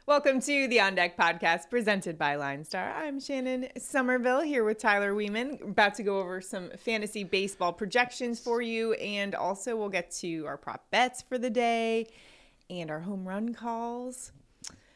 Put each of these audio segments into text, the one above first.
Welcome to the On Deck podcast presented by LineStar. I'm Shannon Sommerville here with Tyler Wiemann. About to go over some fantasy baseball projections for you, and also we'll get to our prop bets for the day and our home run calls.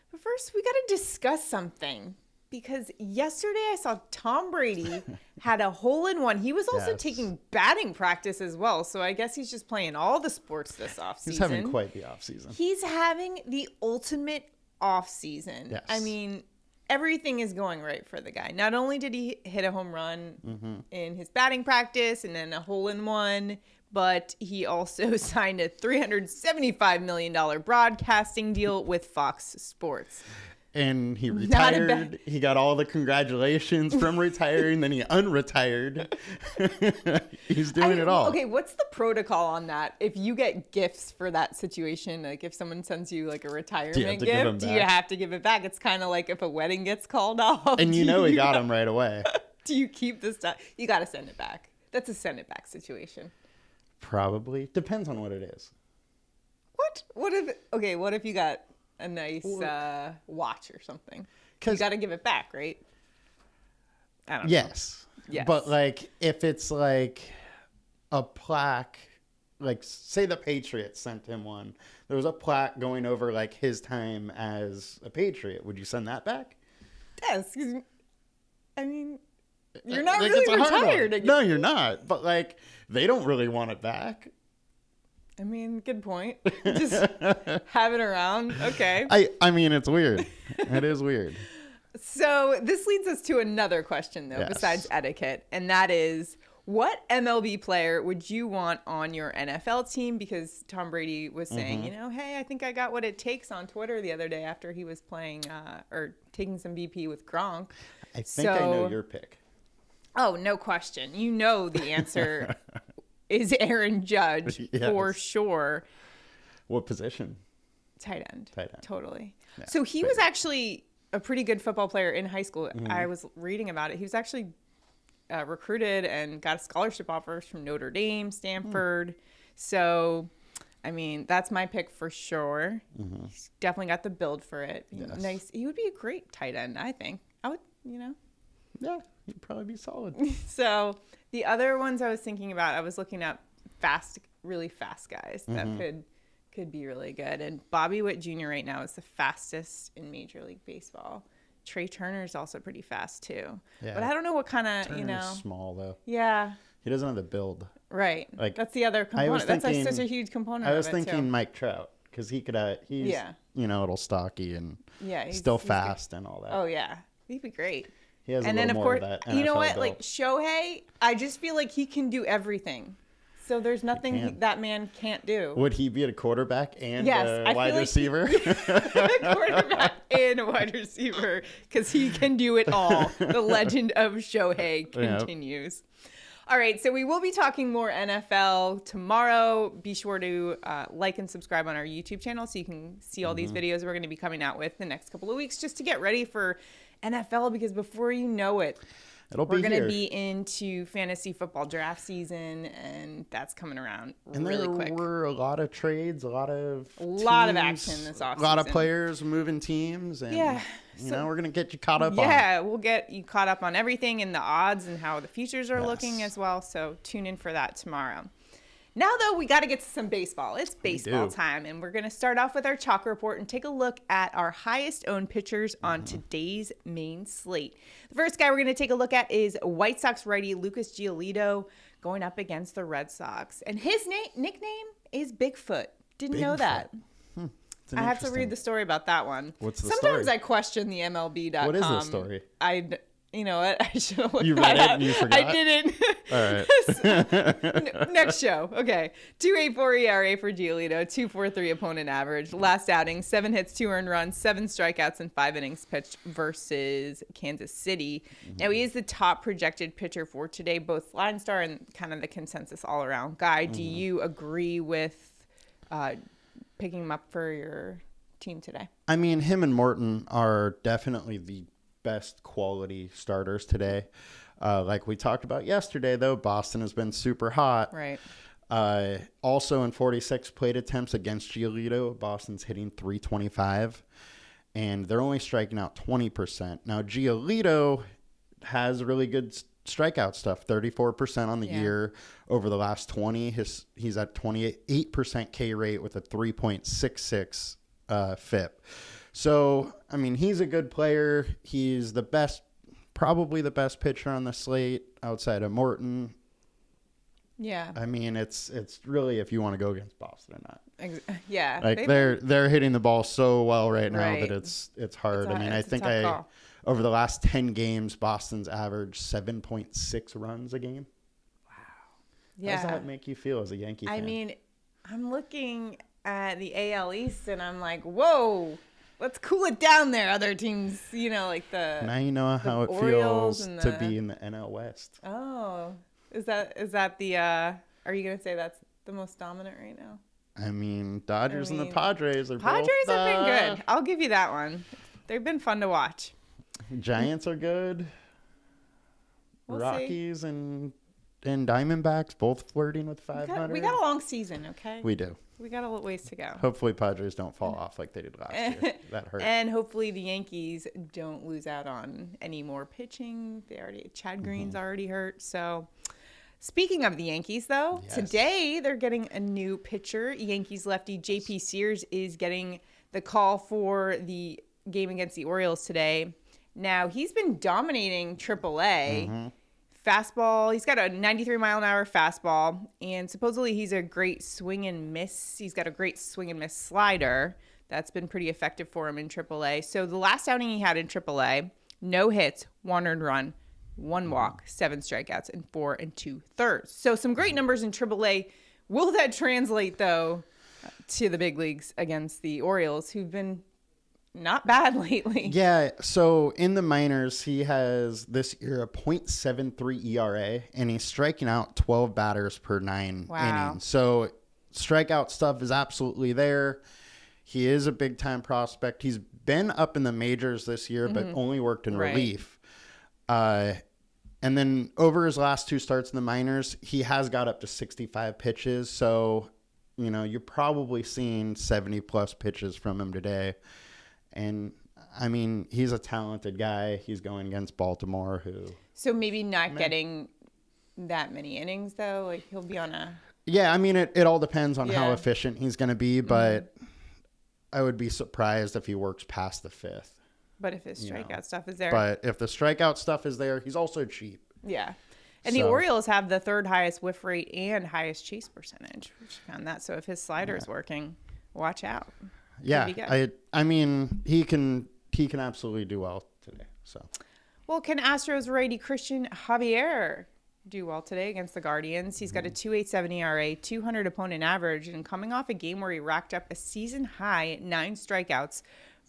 But first, we got to discuss something, because yesterday I saw Tom Brady had a hole-in-one. He was also taking batting practice as well, so I guess he's just playing all the sports this offseason. He's having quite the offseason. He's having the ultimate off season. Yes. I mean, everything is going right for the guy. Not only did he hit a home run in his batting practice and then a hole in one, but he also signed a $375 million broadcasting deal with Fox Sports. And he retired. He got all the congratulations from retiring. Then he unretired. He's doing it all. Okay, what's the protocol on that? If you get gifts for that situation, like if someone sends you like a retirement gift, do you have to give it back? It's kind of like if a wedding gets called off. And you know he got them right away. Do you keep the stuff? You got to send it back. That's a send it back situation. Probably. Depends on what it is. What? What if you got a nice watch or something? You got to give it back, right? I don't know. Yes. But like if it's like a plaque, like say the Patriots sent him one. There was a plaque going over like his time as a Patriot. Would you send that back? Yes. I mean, you're not really retired again. No, you're not. But like they don't really want it back. I mean, good point. Just have it around. Okay. I mean, it's weird. It is weird. So this leads us to another question, though, besides etiquette. And that is, what MLB player would you want on your NFL team? Because Tom Brady was saying, hey, I think I got what it takes on Twitter the other day after he was playing or taking some BP with Gronk. I think I know your pick. Oh, no question. You know the answer is Aaron Judge for sure. What position? Tight end. Totally. Yeah, so he was actually a pretty good football player in high school. I was reading about it. He was actually recruited and got scholarship offers from Notre Dame, Stanford. So, I mean, that's my pick for sure. He's definitely got the build for it. Yes. Nice. He would be a great tight end, I think. I would, Yeah, he'd probably be solid. So the other ones I was thinking about, I was looking up really fast guys that could be really good. And Bobby Witt Jr. right now is the fastest in Major League Baseball. Trey Turner is also pretty fast too. Yeah. But I don't know what kind of, Turner's small though. Yeah. He doesn't have the build. Right. Like that's the other component. That's like such a huge component. I was thinking Mike Trout because he could. He's a little stocky and still fast and all that. Oh yeah, he'd be great. He has and a little more of that NFL you know what? build. Like Shohei, I just feel like he can do everything. So there's nothing that man can't do. Would he be a quarterback and a wide receiver? A quarterback and a wide receiver, because he can do it all. The legend of Shohei continues. All right, so we will be talking more NFL tomorrow. Be sure to like and subscribe on our YouTube channel so you can see all these videos we're going to be coming out with the next couple of weeks just to get ready for NFL, because before you know it, we're going to be into fantasy football draft season, and that's coming around really quick. And there were a lot of trades, a lot of action this offseason. A lot of players moving teams, and we're going to get you caught up on it. Yeah, we'll get you caught up on everything and the odds and how the futures are looking as well, so tune in for that tomorrow. Now, though, we got to get to some baseball. It's baseball time, and we're going to start off with our chalk report and take a look at our highest-owned pitchers on today's main slate. The first guy we're going to take a look at is White Sox righty Lucas Giolito going up against the Red Sox. And his nickname is Bigfoot. Didn't know that. I have to read the story about that one. What's the Sometimes story? I question the MLB.com. What is the story? You know what? I should have looked You that read it up. and you forgot? I didn't. All right. Next show. Okay. 2.84 ERA for Giolito, 2.43 opponent average. Last outing, 7 hits, 2 earned runs, 7 strikeouts, and 5 innings pitched versus Kansas City. Now, he is the top projected pitcher for today, both LineStar and kind of the consensus all-around guy. Do you agree with picking him up for your team today? I mean, him and Morton are definitely the best quality starters today. Like we talked about yesterday, though, Boston has been super hot. Right. Also in 46 plate attempts against Giolito, Boston's hitting .325. and they're only striking out 20%. Now, Giolito has really good strikeout stuff, 34% on the year. Over the last 20, he's at 28% K rate with a 3.66 FIP. So, I mean, he's a good player. He's probably the best pitcher on the slate outside of Morton. Yeah. I mean, it's really if you want to go against Boston or not. Yeah. Like they're hitting the ball so well right now that it's hard. I think over the last 10 games, Boston's averaged 7.6 runs a game. Wow. Yeah. How does that make you feel as a Yankee fan? I mean, I'm looking at the AL East and I'm like, whoa, let's cool it down there. Other teams, like now you know how it feels to be in the NL West. Oh, is that the? Are you gonna say that's the most dominant right now? I mean, Dodgers and the Padres have been good. I'll give you that one. They've been fun to watch. Giants are good. Rockies see. and Diamondbacks both flirting with 500. We got a long season, okay? We do. We got a little ways to go. Hopefully Padres don't fall off like they did last year. That hurt. And hopefully the Yankees don't lose out on any more pitching. Chad Green's already hurt. So speaking of the Yankees, though, today they're getting a new pitcher. Yankees lefty J.P. Sears is getting the call for the game against the Orioles today. Now, he's been dominating AAA. Fastball, he's got a 93-mile-an-hour fastball, and supposedly he's a great swing and miss. He's got a great swing and miss slider. That's been pretty effective for him in AAA. So the last outing he had in AAA, no hits, 1 earned run, 1 walk, 7 strikeouts, and 4 2/3. So some great numbers in AAA. Will that translate, though, to the big leagues against the Orioles, who've been not bad lately? Yeah, so in the minors, he has this year a .73 ERA, and he's striking out 12 batters per 9 innings. So strikeout stuff is absolutely there. He is a big-time prospect. He's been up in the majors this year, but only worked in relief. And then over his last 2 starts in the minors, he has got up to 65 pitches. So, you're probably seeing 70-plus pitches from him today. And, I mean, he's a talented guy. He's going against Baltimore, who... So maybe not getting that many innings, though? Like, he'll be on a... Yeah, I mean, it all depends on how efficient he's going to be, but I would be surprised if he works past the 5th. But if his strikeout stuff is there... But if the strikeout stuff is there, he's also cheap. Yeah. And the Orioles have the 3rd highest whiff rate and highest chase percentage, which found that. So if his slider is working, watch out. Yeah, I mean, he can absolutely do well today. So, well, can Astros righty Christian Javier do well today against the Guardians? He's got a 2.87 ERA, 200 opponent average, and coming off a game where he racked up a season high 9 strikeouts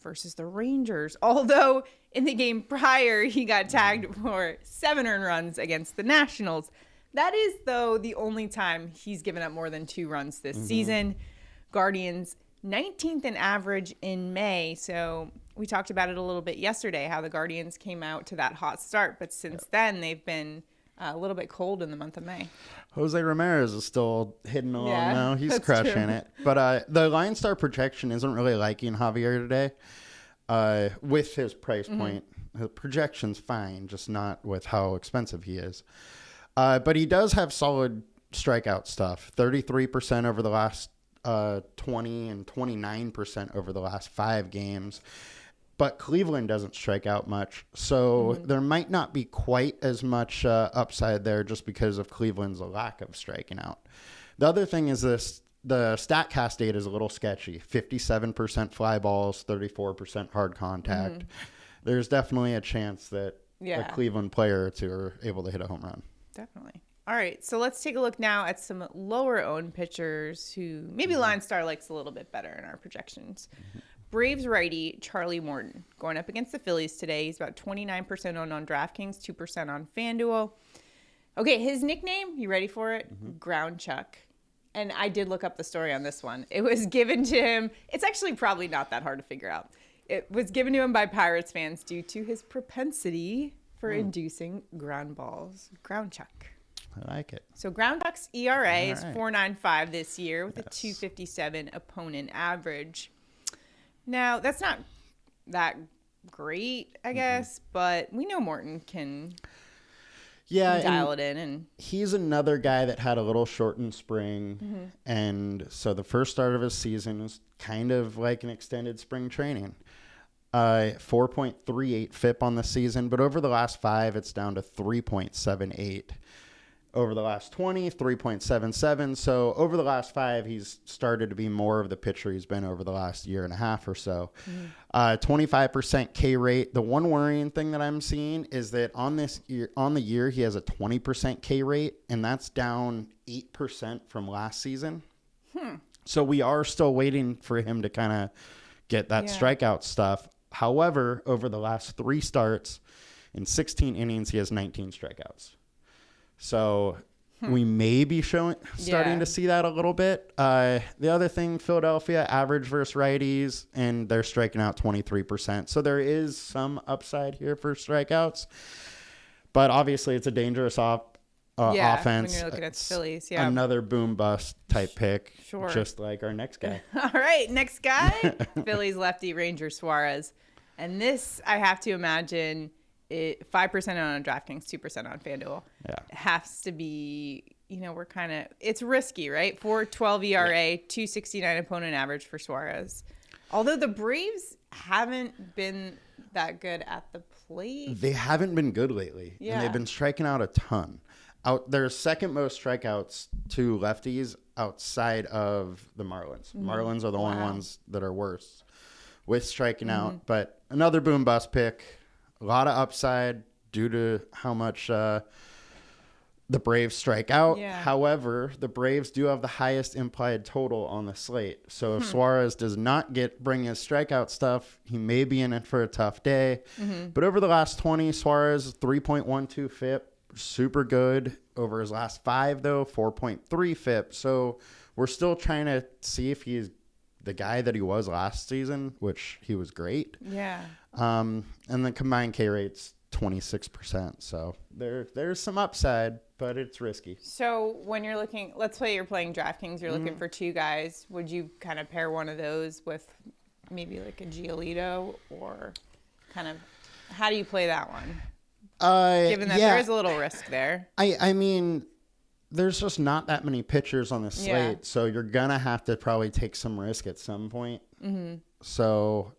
versus the Rangers. Although in the game prior, he got tagged for 7 earned runs against the Nationals. That is, though, the only time he's given up more than 2 runs this season. Guardians 19th in average in May. So we talked about it a little bit yesterday, how the Guardians came out to that hot start. But since then, they've been a little bit cold in the month of May. Jose Ramirez is still hitting along now. He's crushing it. But the LineStar projection isn't really liking Javier today with his price point. The projection's fine, just not with how expensive he is. But he does have solid strikeout stuff, 33% over the last 20 and 29% over the last 5 games. But Cleveland doesn't strike out much. So there might not be quite as much upside there just because of Cleveland's lack of striking out. The other thing is the StatCast data is a little sketchy. 57% fly balls, 34% hard contact. There's definitely a chance that a Cleveland player or 2 are able to hit a home run. Definitely. All right, so let's take a look now at some lower-owned pitchers who maybe LineStar likes a little bit better in our projections. Braves righty Charlie Morton going up against the Phillies today. He's about 29% owned on DraftKings, 2% on FanDuel. Okay, his nickname, you ready for it? Ground Chuck. And I did look up the story on this one. It was given to him. It's actually probably not that hard to figure out. It was given to him by Pirates fans due to his propensity for inducing ground balls. Ground Chuck. I like it. So Ground Chuck's ERA is 4.95 this year with a 2.57 opponent average. Now, that's not that great, I guess. But we know Morton can dial it in. And he's another guy that had a little shortened spring. And so the first start of his season was kind of like an extended spring training. 4.38 FIP on the season, but over the last 5, it's down to 3.78. Over the last 20, 3.77. So over the last 5, he's started to be more of the pitcher he's been over the last year and a half or so. 25% K rate. The one worrying thing that I'm seeing is that on the year, he has a 20% K rate, and that's down 8% from last season. So we are still waiting for him to kind of get that strikeout stuff. However, over the last 3 starts, in 16 innings, he has 19 strikeouts. So we may be starting to see that a little bit. The other thing, Philadelphia, average versus righties, and they're striking out 23%. So there is some upside here for strikeouts. But obviously, it's a dangerous offense. when you're looking at the Phillies. Yeah. Another boom-bust type pick, Sure. just like our next guy. All right, next guy, Phillies lefty Ranger Suarez. And this, I have to imagine, 5% on DraftKings, 2% on FanDuel. Yeah. It has to be, we're kind of, it's risky, right? 4.12 ERA, 2.69 opponent average for Suarez. Although the Braves haven't been that good at the plate. They haven't been good lately. Yeah. And they've been striking out a ton. Their second most strikeouts to lefties outside of the Marlins. Marlins are the only ones that are worse with striking out. But another boom bust pick. A lot of upside due to how much the Braves strike out. Yeah. However, the Braves do have the highest implied total on the slate. So if Suarez does not bring his strikeout stuff, he may be in it for a tough day. But over the last 20, Suarez 3.12 FIP, super good. Over his last 5, though, 4.3 FIP. So we're still trying to see if he's the guy that he was last season, which he was great. Yeah. And the combined K rate's 26%. So there's some upside, but it's risky. So when you're looking, let's say you're playing DraftKings, you're looking for 2 guys. Would you kind of pair one of those with maybe like a Giolito, or kind of how do you play that one? Given that there is a little risk there. I mean, there's just not that many pitchers on the slate, so you're going to have to probably take some risk at some point. So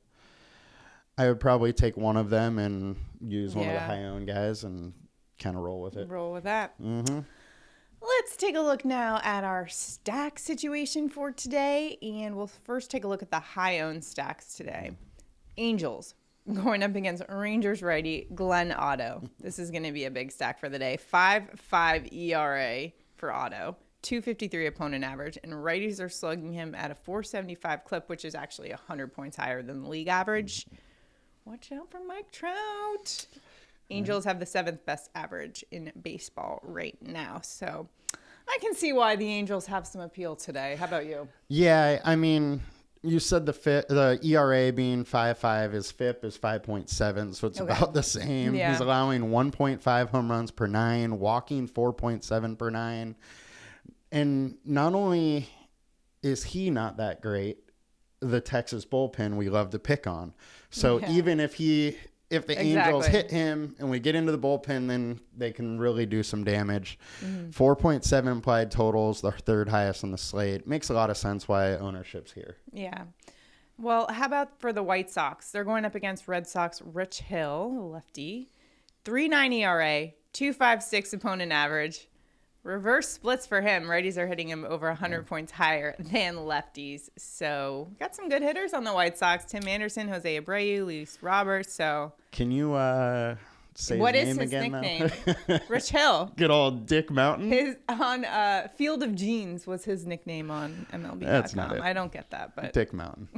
I would probably take one of them and use one of the high-owned guys and kind of roll with it. Roll with that. Let's take a look now at our stack situation for today, and we'll first take a look at the high-owned stacks today. Angels going up against Rangers righty Glenn Otto. This is going to be a big stack for the day. 5.5 ERA for Otto, 2.53 opponent average, and righties are slugging him at a 4.75 clip, which is actually 100 points higher than the league average. Watch out for Mike Trout. Angels have the 7th best average in baseball right now, so I can see why the Angels have some appeal today. How about you? Yeah, I mean, you said the ERA being 5.5, his FIP is 5.7, so it's about the same. Yeah. He's allowing 1.5 home runs per 9, walking 4.7 per 9. And not only is he not that great, the Texas bullpen we love to pick on. So even if the Angels hit him and we get into the bullpen, then they can really do some damage. 4.7 implied totals, the 3rd highest on the slate. Makes a lot of sense why ownership's here. Yeah. Well, how about for the White Sox? They're going up against Red Sox Rich Hill, lefty. 3.9 ERA, 2.56 opponent average. Reverse splits for him. Righties are hitting him over 100 points higher than lefties. So got some good hitters on the White Sox. Tim Anderson, Jose Abreu, Luis Roberts. So can you say what his is name his again? nickname? Rich Hill. Good old Dick Mountain. His on Field of Jeans was his nickname on MLB.com. That's not it. I don't get that, but Dick Mountain.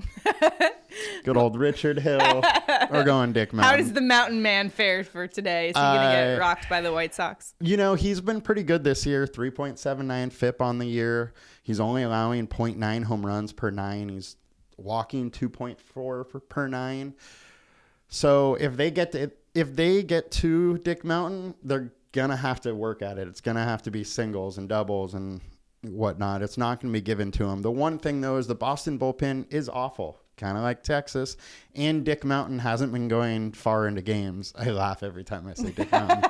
Good old Richard Hill. We're going Dick Mountain. How does the Mountain Man fare for today? Is he going to get rocked by the White Sox? He's been pretty good this year. 3.79 FIP on the year. He's only allowing 0.9 home runs per 9. He's walking 2.4 per 9. So if they get to Dick Mountain, they're going to have to work at it. It's going to have to be singles and doubles and whatnot. It's not going to be given to him. The one thing, though, is the Boston bullpen is awful. kind of like Texas. And Dick Mountain hasn't been going far into games. I laugh every time I say Dick Mountain.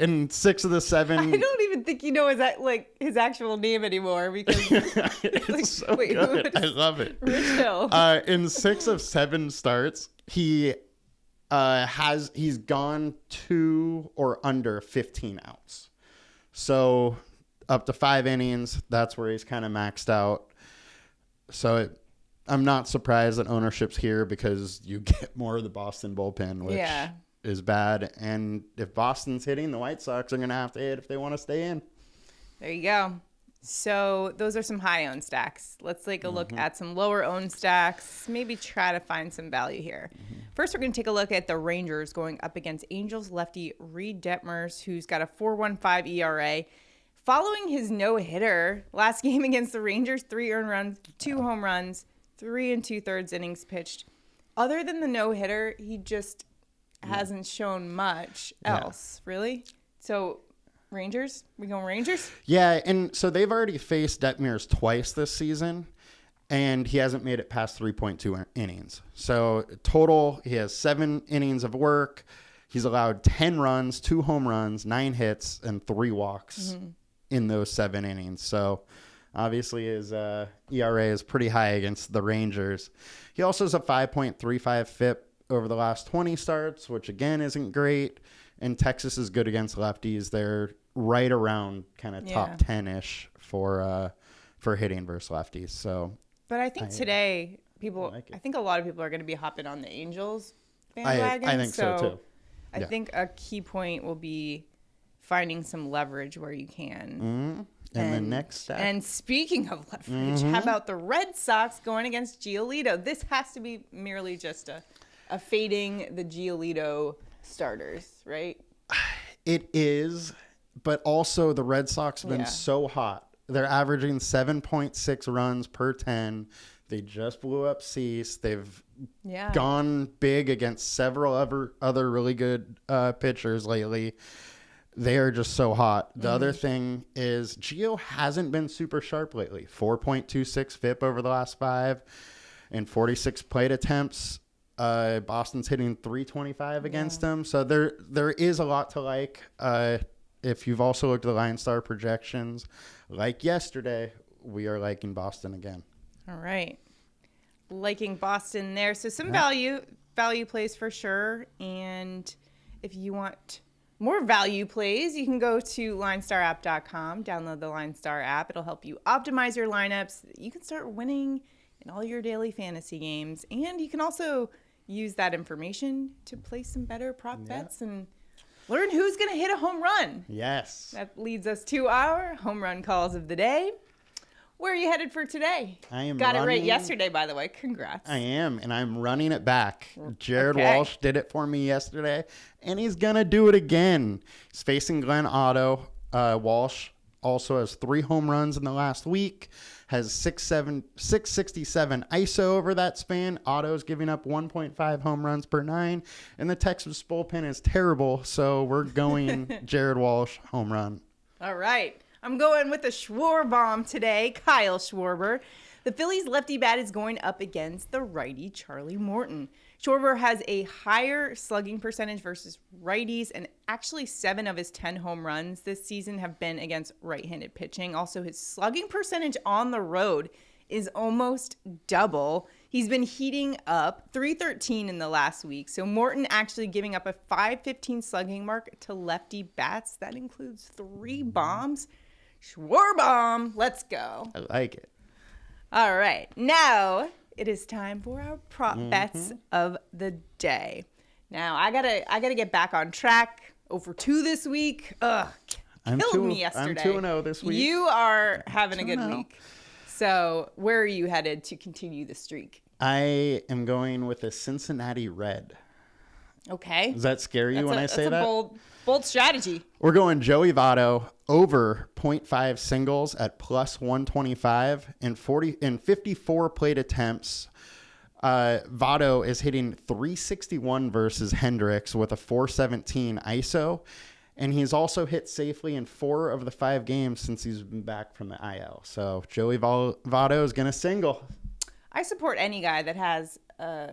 In 6 of the 7. I don't even think you know his actual name anymore because it's so good. I love it. Rich Hill. In 6 of 7 starts, he's gone to or under 15 outs. So up to 5 innings, that's where he's kind of maxed out. So I'm not surprised that ownership's here because you get more of the Boston bullpen, which is bad. And if Boston's hitting, the White Sox are going to have to hit if they want to stay in. There you go. So those are some high-owned stacks. Let's take a look at some lower-owned stacks. Maybe try to find some value here. First, we're going to take a look at the Rangers going up against Angels lefty Reed Detmers, who's got a 4.15 ERA. Following his no-hitter last game against the Rangers, 3 earned runs, 2 home runs, 3 2/3 innings pitched. Other than the no-hitter, he just hasn't shown much else, really. So Rangers? We going Rangers? Yeah, and so they've already faced Detmers twice this season, and he hasn't made it past 3.2 innings. So total, he has 7 innings of work. He's allowed 10 runs, 2 home runs, 9 hits, and 3 walks in those 7 innings. So obviously his ERA is pretty high against the Rangers. He also has a 5.35 FIP over the last 20 starts, which again isn't great. And Texas is good against lefties. They're right around kind of top 10-ish for hitting versus lefties. So, but I think today I think a lot of people are going to be hopping on the Angels bandwagon. I think so too. I think a key point will be finding some leverage where you can. And the next stack. And speaking of leverage, how about the Red Sox going against Giolito? This has to be merely just a fading the Giolito starters, right? It is, but also the Red Sox have been so hot. They're averaging 7.6 runs per 10. They just blew up Cease. They've gone big against several other really good pitchers lately. They are just so hot. The other thing is Gio hasn't been super sharp lately. 4.26 FIP over the last 5 and 46 plate attempts. Boston's hitting 325 against them. So there is a lot to like. If you've also looked at the LineStar projections, like yesterday, we are liking Boston again. All right. Liking Boston there. So some value plays for sure. And if you want more value plays, you can go to LineStarApp.com, download the LineStar app. It'll help you optimize your lineups. You can start winning in all your daily fantasy games. And you can also use that information to place some better prop bets and learn who's going to hit a home run. Yes. That leads us to our home run calls of the day. Where are you headed for today? Got it right yesterday, by the way. Congrats. I am, and I'm running it back. Jared Walsh did it for me yesterday, and he's going to do it again. He's facing Glenn Otto. Walsh also has 3 home runs in the last week, has 667 ISO over that span. Otto's giving up 1.5 home runs per 9, and the Texas bullpen is terrible, so we're going Jared Walsh home run. All right. I'm going with the Schwarber bomb today, Kyle Schwarber. The Phillies lefty bat is going up against the righty Charlie Morton. Schwarber has a higher slugging percentage versus righties, and actually 7 of his 10 home runs this season have been against right-handed pitching. Also, his slugging percentage on the road is almost double. He's been heating up, 313 in the last week. So Morton actually giving up a 515 slugging mark to lefty bats. That includes 3 bombs. Schwarber bomb. Let's go. I like it. All right. Now it is time for our prop bets of the day. Now I gotta get back on track. Over 2 this week. Killed me yesterday. I'm 2-0 this week. You are having a good week. So where are you headed to continue the streak? I am going with a Cincinnati Red. Okay. Does that scare you when I say that? That's a bold strategy. We're going Joey Votto over 0.5 singles at plus 125 and 54 plate attempts. Votto is hitting 361 versus Hendricks with a 417 ISO. And he's also hit safely in 4 of the 5 games since he's been back from the IL. So Joey Votto is going to single. I support any guy that has a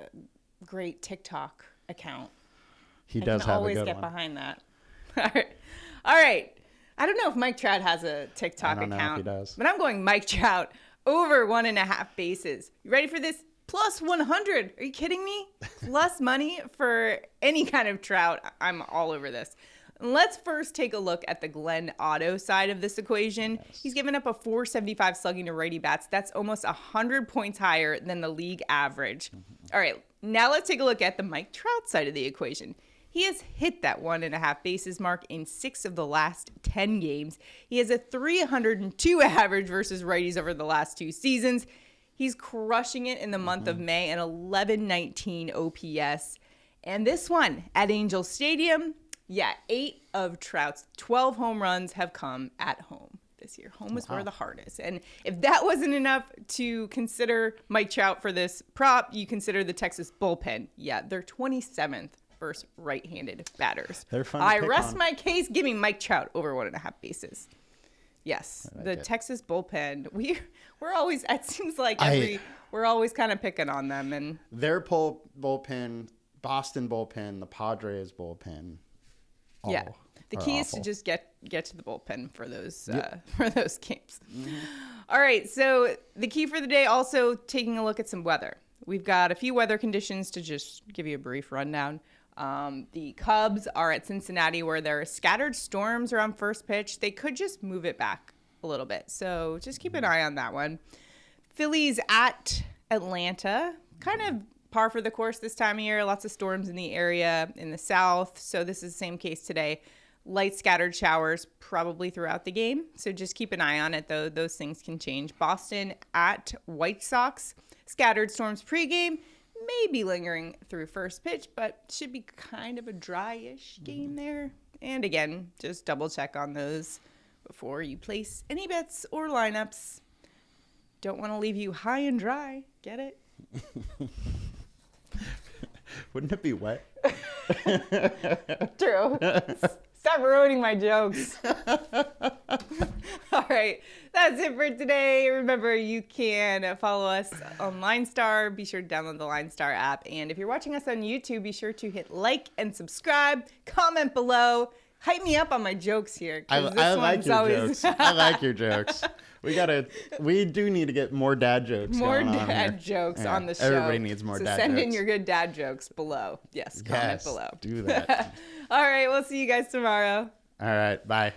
great TikTok account. He does have a good one. I can always get behind that. All right. I don't know if Mike Trout has a TikTok account. I don't know if he does. But I'm going Mike Trout over 1.5 bases. You ready for this? Plus 100. Are you kidding me? Plus money for any kind of Trout. I'm all over this. Let's first take a look at the Glenn Otto side of this equation. Yes. He's given up a .475 slugging to righty bats. That's almost 100 points higher than the league average. Mm-hmm. All right, now let's take a look at the Mike Trout side of the equation. He has hit that 1.5 bases mark in 6 of the last 10 games. He has a .302 average versus righties over the last 2 seasons. He's crushing it in the month of May, an 1119 OPS. And this one at Angel Stadium, 8 of Trout's 12 home runs have come at home this year. Home is where the heart is. And if that wasn't enough to consider Mike Trout for this prop, you consider the Texas bullpen. Yeah, they're 27th versus right-handed batters. They're fun. I rest my case. Give me Mike Trout over 1.5 bases. Yes, the Texas bullpen. We're always. It seems like we're always kind of picking on them, and their bullpen, Boston bullpen, the Padres bullpen. The key is to just get to the bullpen for those games. Mm-hmm. All right, so the key for the day, also taking a look at some weather. We've got a few weather conditions to just give you a brief rundown. The Cubs are at Cincinnati, where there are scattered storms around first pitch. They could just move it back a little bit, so just keep an eye on that one. Phillies at Atlanta, kind of par for the course this time of year. Lots of storms in the area in the south, so this is the same case today. Light scattered showers probably throughout the game, so just keep an eye on it, though. Those things can change. Boston at White Sox, scattered storms pregame. May be lingering through first pitch, but should be kind of a dry-ish game there. And again, just double check on those before you place any bets or lineups. Don't want to leave you high and dry. Get it? Wouldn't it be wet? True. Stop ruining my jokes. All right. That's it for today. Remember, you can follow us on LineStar. Be sure to download the LineStar app. And if you're watching us on YouTube, be sure to hit like and subscribe. Comment below. Hype me up on my jokes here. I like your jokes. I like your jokes. We do need to get more dad jokes. More dad jokes on the show. Everybody needs more dad jokes. Send in your good dad jokes below. Yes, comment below. Do that. All right, we'll see you guys tomorrow. All right, bye.